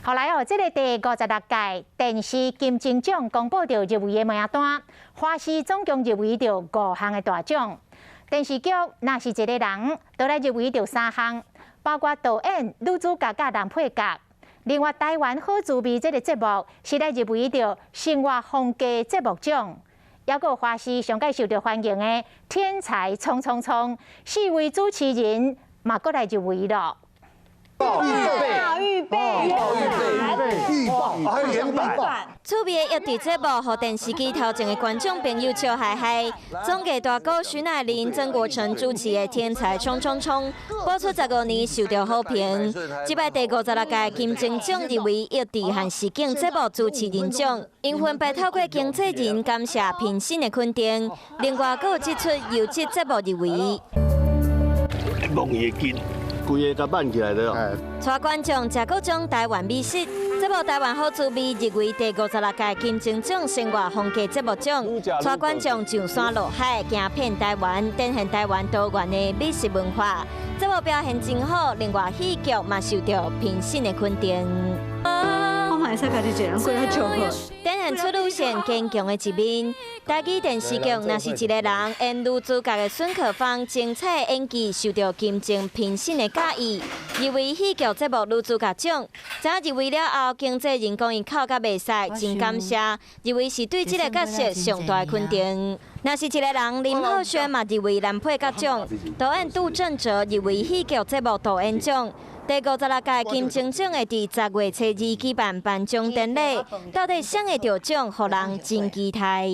后来这个第56届电视金钟奖公布到入围的名单，华视总共入围到5项的大奖。电视剧若是一个人，就来入围到3项，包括导演、女主角甲男配角。另外，台湾好滋味这个节目是来入围到生活风格节目奖。还有华视上届受到欢迎的《天才冲冲冲》4位主持人嘛，过来入围了。 预报，还有连版。趣味的益智节目，和电视机头前的观众朋友笑嗨嗨。总计大哥徐乃麟、曾国城主持的《天才冲冲冲》播出15年，受到好评。这摆第56届金钟奖入围益智和实景节目主持人奖，因分别透过经纪人感谢评审的肯定。另外，还有1出优质节目入围。弄也紧。 规个甲办起来了，带观众食各种台湾美食。这部台湾好滋味入围第56届金钟奖生活风格节目奖，带观众上山落海，行遍台湾，展现台湾多元的美食文化。这部表现真好，另外戏剧嘛受到评审的肯定。 我嘛会使家己一个人过来唱歌。展现出女性坚强的一面。台语电视剧若是一个人演女主角的孙可芳，精彩的演技受到金钟评审的介意。入围戏剧节目女主角奖，知入围了后，经纪人讲伊口甲袂使，真感谢。入围是对这个角色上大的肯定。若是一个人，林浩轩嘛入围男配角奖，导演杜正哲入围戏剧节目导演奖。 第56届金钟奖会伫10月初2举办颁奖典礼，到底谁会得奖，互人真期待。